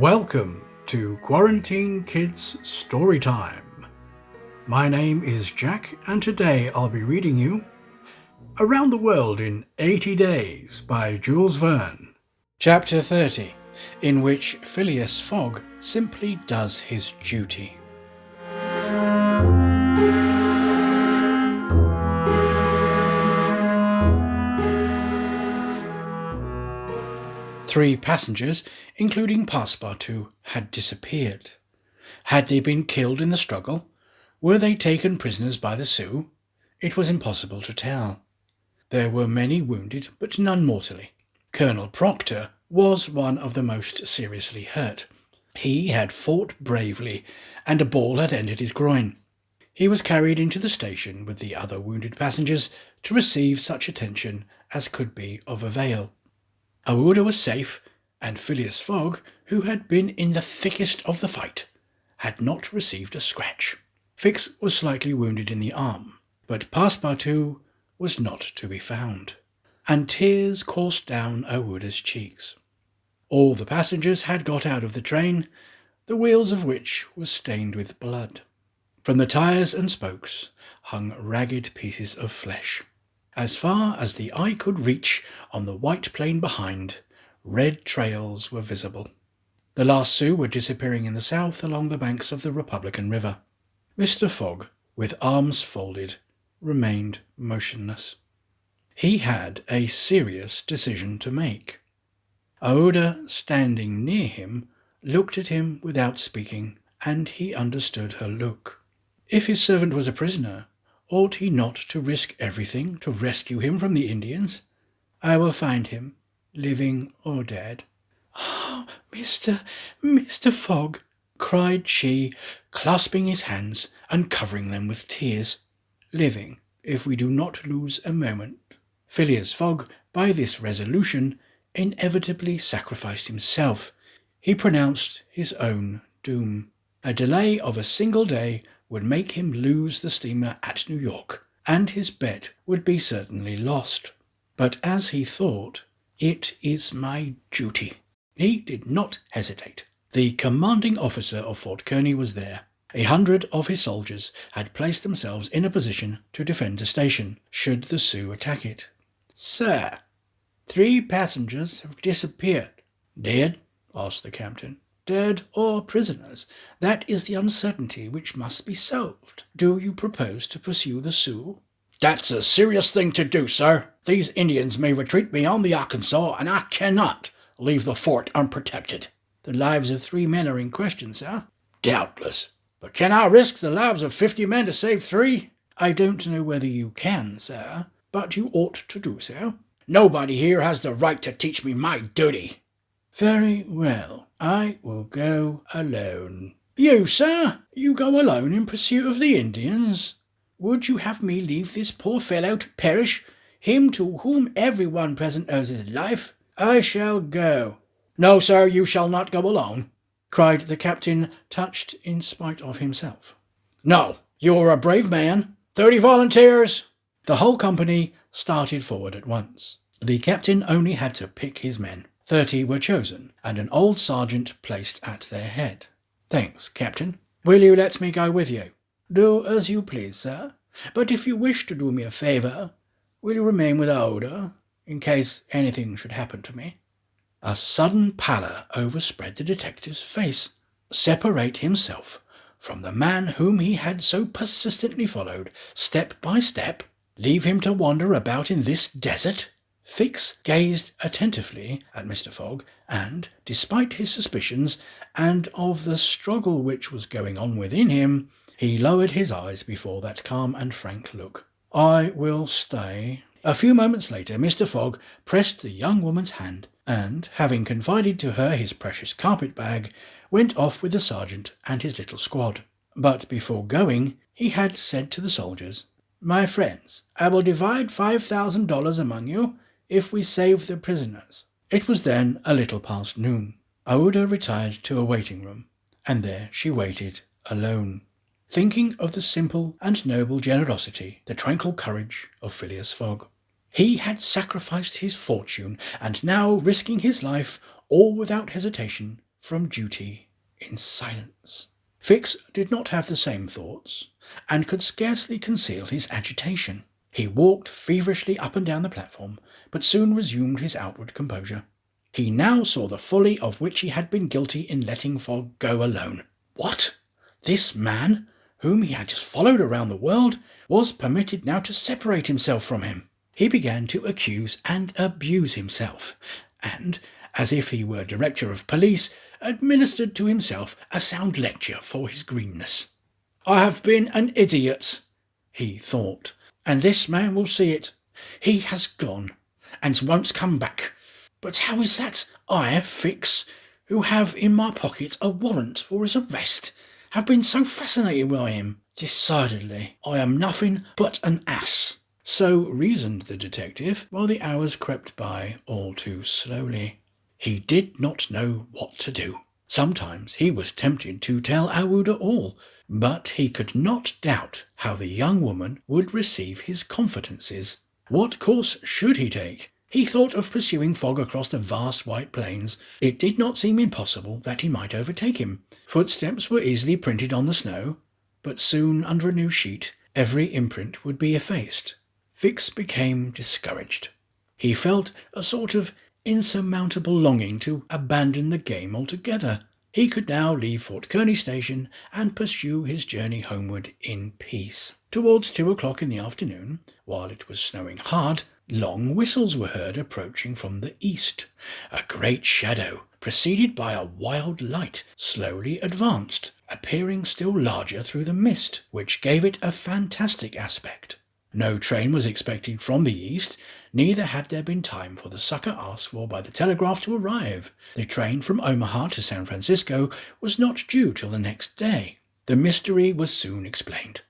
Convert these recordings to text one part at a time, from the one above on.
Welcome to Quarantine Kids Storytime. My name is Jack, and today I'll be reading you Around the World in 80 Days by Jules Verne. Chapter 30, in which Phileas Fogg simply does his duty. Three passengers, including Passepartout, had disappeared. Had they been killed in the struggle? Were they taken prisoners by the Sioux? It was impossible to tell. There were many wounded, but none mortally. Colonel Proctor was one of the most seriously hurt. He had fought bravely, and a ball had entered his groin. He was carried into the station with the other wounded passengers to receive such attention as could be of avail. Aouda was safe, and Phileas Fogg, who had been in the thickest of the fight, had not received a scratch. Fix was slightly wounded in the arm, but Passepartout was not to be found, and tears coursed down Aouda's cheeks. All the passengers had got out of the train, the wheels of which were stained with blood. From the tires and spokes hung ragged pieces of flesh. As far as the eye could reach on the white plain behind, red trails were visible. The last Sioux were disappearing in the south along the banks of the Republican River. Mr. Fogg, with arms folded, remained motionless. He had a serious decision to make. Aouda, standing near him, looked at him without speaking, and he understood her look. If his servant was a prisoner, ought he not to risk everything to rescue him from the Indians? I will find him, living or dead. "Oh, Mr. Fogg," cried she, clasping his hands and covering them with tears. "Living, if we do not lose a moment." Phileas Fogg, by this resolution, inevitably sacrificed himself. He pronounced his own doom. A delay of a single day would make him lose the steamer at New York, and his bet would be certainly lost. But as he thought, "It is my duty," he did not hesitate. The commanding officer of Fort Kearny was there. 100 of his soldiers had placed themselves in a position to defend the station, should the Sioux attack it. "Sir, 3 passengers have disappeared." "Dead?" asked the captain. "Dead or prisoners. That is the uncertainty which must be solved. Do you propose to pursue the Sioux?" "That's a serious thing to do, sir. These Indians may retreat beyond the Arkansas, and I cannot leave the fort unprotected." "The lives of 3 men are in question, sir." "Doubtless. But can I risk the lives of 50 men to save 3? "I don't know whether you can, sir, but you ought to do so." "Nobody here has the right to teach me my duty." "Very well. I will go alone." "You, sir? You go alone in pursuit of the Indians? Would you have me leave this poor fellow to perish, him to whom everyone present owes his life? I shall go." "No, sir, you shall not go alone," cried the captain, touched in spite of himself. "No, you are a brave man. 30 volunteers!" The whole company started forward at once. The captain only had to pick his men. 30 were chosen, and an old sergeant placed at their head. "Thanks, Captain. Will you let me go with you?" "Do as you please, sir. But if you wish to do me a favour, will you remain with Aouda, in case anything should happen to me?" A sudden pallor overspread the detective's face. Separate himself from the man whom he had so persistently followed, step by step? Leave him to wander about in this desert? Fix gazed attentively at Mr. Fogg, and, despite his suspicions, and of the struggle which was going on within him, he lowered his eyes before that calm and frank look. "I will stay." A few moments later, Mr. Fogg pressed the young woman's hand, and, having confided to her his precious carpet-bag, went off with the sergeant and his little squad. But before going, he had said to the soldiers, "My friends, I will divide $5,000 among you if we save the prisoners." It was then a little past noon. Aouda retired to a waiting room, and there she waited alone, thinking of the simple and noble generosity, the tranquil courage of Phileas Fogg. He had sacrificed his fortune, and now, risking his life, all without hesitation, from duty in silence. Fix did not have the same thoughts, and could scarcely conceal his agitation. He walked feverishly up and down the platform, but soon resumed his outward composure. He now saw the folly of which he had been guilty in letting Fogg go alone. What? This man, whom he had just followed around the world, was permitted now to separate himself from him. He began to accuse and abuse himself, and, as if he were director of police, administered to himself a sound lecture for his greenness. "I have been an idiot," he thought, "and this man will see it. He has gone, and won't come back. But how is that I, Fix, who have in my pocket a warrant for his arrest, have been so fascinated by him? Decidedly, I am nothing but an ass." So reasoned the detective, while the hours crept by all too slowly. He did not know what to do. Sometimes he was tempted to tell Aouda all, but he could not doubt how the young woman would receive his confidences. What course should he take? He thought of pursuing Fogg across the vast white plains. It did not seem impossible that he might overtake him. Footsteps were easily printed on the snow, but soon under a new sheet every imprint would be effaced. Fix became discouraged. He felt a sort of insurmountable longing to abandon the game altogether. He could now leave Fort Kearny station and pursue his journey homeward in peace. Towards 2 o'clock in the afternoon, while it was snowing hard, long whistles were heard approaching from the east. A great shadow, preceded by a wild light, slowly advanced, appearing still larger through the mist, which gave it a fantastic aspect. No train was expected from the east, neither had there been time for the succour asked for by the telegraph to arrive. The train from Omaha to San Francisco was not due till the next day. The mystery was soon explained.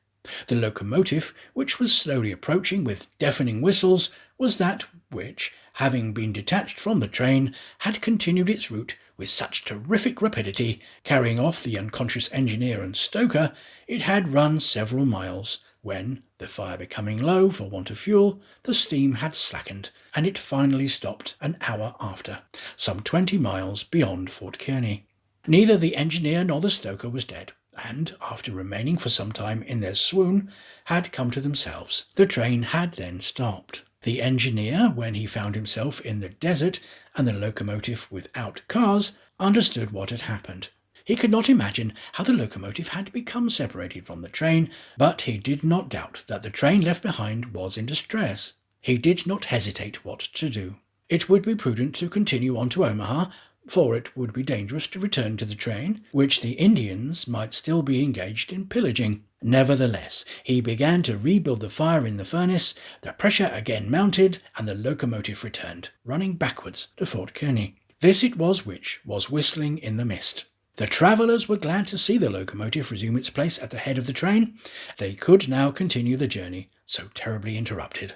The locomotive, which was slowly approaching with deafening whistles, was that which, having been detached from the train, had continued its route with such terrific rapidity, carrying off the unconscious engineer and stoker. It had run several miles, when, the fire becoming low for want of fuel, the steam had slackened, and it finally stopped an hour after, some 20 miles beyond Fort Kearny. Neither the engineer nor the stoker was dead, and, after remaining for some time in their swoon, had come to themselves. The train had then stopped. The engineer, when he found himself in the desert and the locomotive without cars, understood what had happened. He could not imagine how the locomotive had become separated from the train, but he did not doubt that the train left behind was in distress. He did not hesitate what to do. It would be prudent to continue on to Omaha, for it would be dangerous to return to the train, which the Indians might still be engaged in pillaging. Nevertheless, he began to rebuild the fire in the furnace, the pressure again mounted, and the locomotive returned, running backwards to Fort Kearny. This it was which was whistling in the mist. The travellers were glad to see the locomotive resume its place at the head of the train. They could now continue the journey, so terribly interrupted.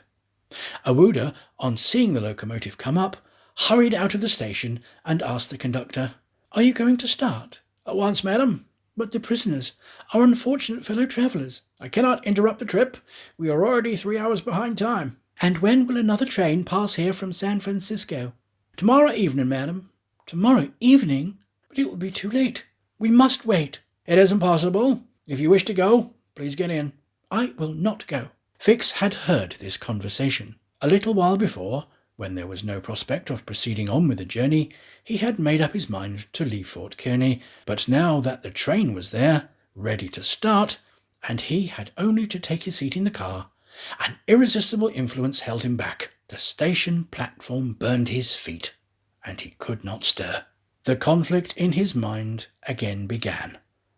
Aouda, on seeing the locomotive come up, hurried out of the station and asked the conductor, "Are you going to start?" "At once, madam." "But the prisoners, our unfortunate fellow travellers." "I cannot interrupt the trip. We are already 3 hours behind time." "And when will another train pass here from San Francisco?" "Tomorrow evening, madam." "Tomorrow evening? But it will be too late. We must wait." "It isn't possible. If you wish to go, please get in." "I will not go." Fix had heard this conversation. A little while before, when there was no prospect of proceeding on with the journey, he had made up his mind to leave Fort Kearny, but now that the train was there, ready to start, and he had only to take his seat in the car, an irresistible influence held him back. The station platform burned his feet, and he could not stir. The conflict in his mind again began.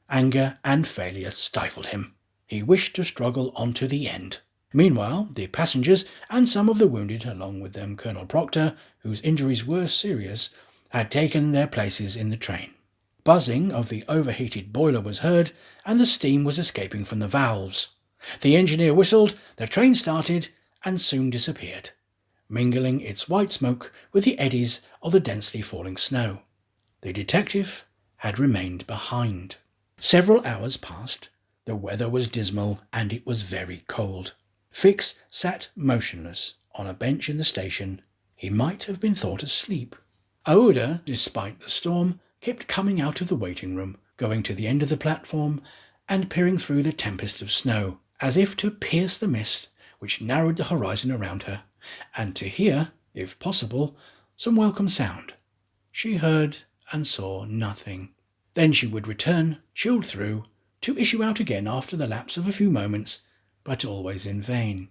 Anger and failure stifled him. He wished to struggle on to the end. Meanwhile, the passengers, and some of the wounded, along with them Colonel Proctor, whose injuries were serious, had taken their places in the train. Buzzing of the overheated boiler was heard, and the steam was escaping from the valves. The engineer whistled, the train started, and soon disappeared, mingling its white smoke with the eddies of the densely falling snow. The detective had remained behind. Several hours passed. The weather was dismal, and it was very cold. Fix sat motionless on a bench in the station. He might have been thought asleep. Aouda, despite the storm, kept coming out of the waiting room, going to the end of the platform, and peering through the tempest of snow, as if to pierce the mist which narrowed the horizon around her, and to hear, if possible, some welcome sound. She heard and saw nothing. Then she would return, chilled through, to issue out again after the lapse of a few moments, but always in vain.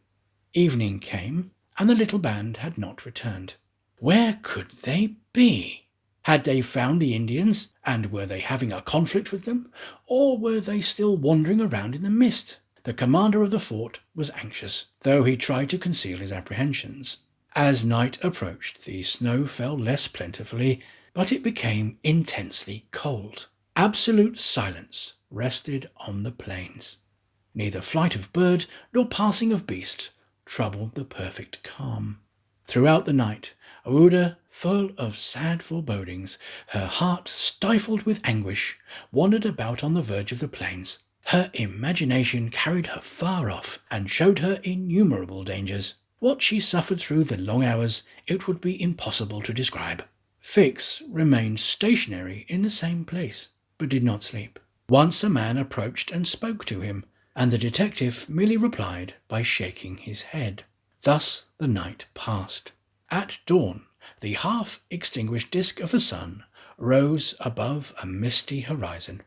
Evening came, and the little band had not returned. Where could they be? Had they found the Indians, and were they having a conflict with them, or were they still wandering around in the mist? The commander of the fort was anxious, though he tried to conceal his apprehensions. As night approached, the snow fell less plentifully, but it became intensely cold. Absolute silence rested on the plains. Neither flight of bird nor passing of beast troubled the perfect calm. Throughout the night, Aouda, full of sad forebodings, her heart stifled with anguish, wandered about on the verge of the plains. Her imagination carried her far off and showed her innumerable dangers. What she suffered through the long hours it would be impossible to describe. Fix remained stationary in the same place, but did not sleep. Once a man approached and spoke to him, and the detective merely replied by shaking his head. Thus the night passed. At dawn, the half-extinguished disk of the sun rose above a misty horizon.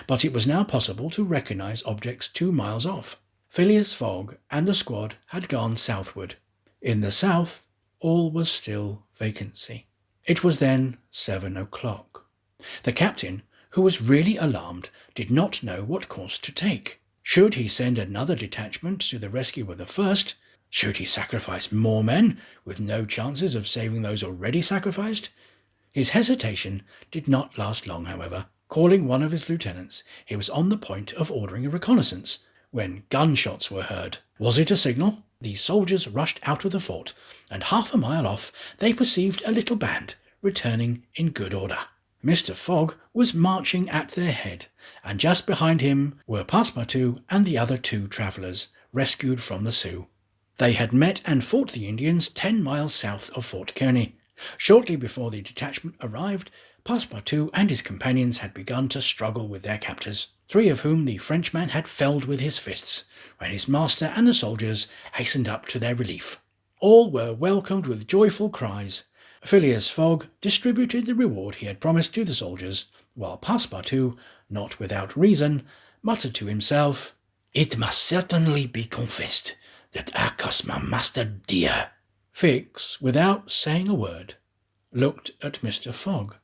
But it was now possible to recognize objects 2 miles off. Phileas, Fogg, and the squad had gone southward. In the south, all was still vacancy. It was then 7 o'clock. The captain, who was really alarmed, did not know what course to take. Should he send another detachment to the rescue of the first? Should he sacrifice more men, with no chances of saving those already sacrificed? His hesitation did not last long, however. Calling one of his lieutenants, he was on the point of ordering a reconnaissance, when gunshots were heard. Was it a signal? The soldiers rushed out of the fort, and 1/2 a mile off they perceived a little band returning in good order. Mr. Fogg was marching at their head, and just behind him were Passepartout and the other 2 travellers, rescued from the Sioux. They had met and fought the Indians 10 miles south of Fort Kearny. Shortly before the detachment arrived, Passepartout and his companions had begun to struggle with their captors, 3 of whom the Frenchman had felled with his fists, when his master and the soldiers hastened up to their relief. All were welcomed with joyful cries. Phileas Fogg distributed the reward he had promised to the soldiers, while Passepartout, not without reason, muttered to himself, "It must certainly be confessed that I cost my master dear." Fix, without saying a word, looked at Mr. Fogg,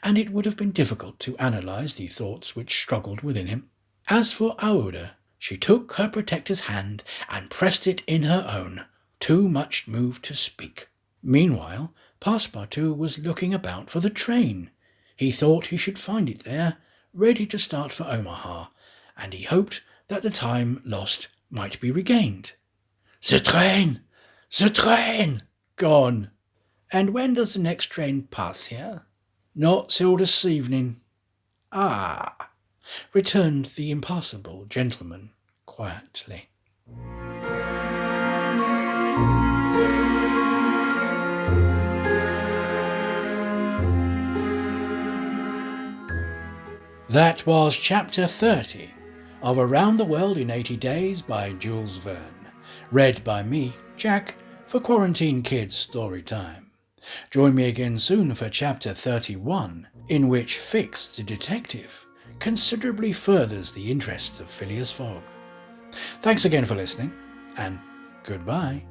and it would have been difficult to analyse the thoughts which struggled within him. As for Aouda, she took her protector's hand and pressed it in her own, too much moved to speak. Meanwhile, Passepartout was looking about for the train. He thought he should find it there, ready to start for Omaha, and he hoped that the time lost might be regained. "The train! The train!" "Gone." "And when does the next train pass here?" "Not till this evening." "Ah," returned the impassible gentleman quietly. That was Chapter 30 of Around the World in 80 Days by Jules Verne, read by me, Jack, for Quarantine Kids Storytime. Join me again soon for Chapter 31, in which Fix the detective considerably furthers the interests of Phileas Fogg. Thanks again for listening, and goodbye.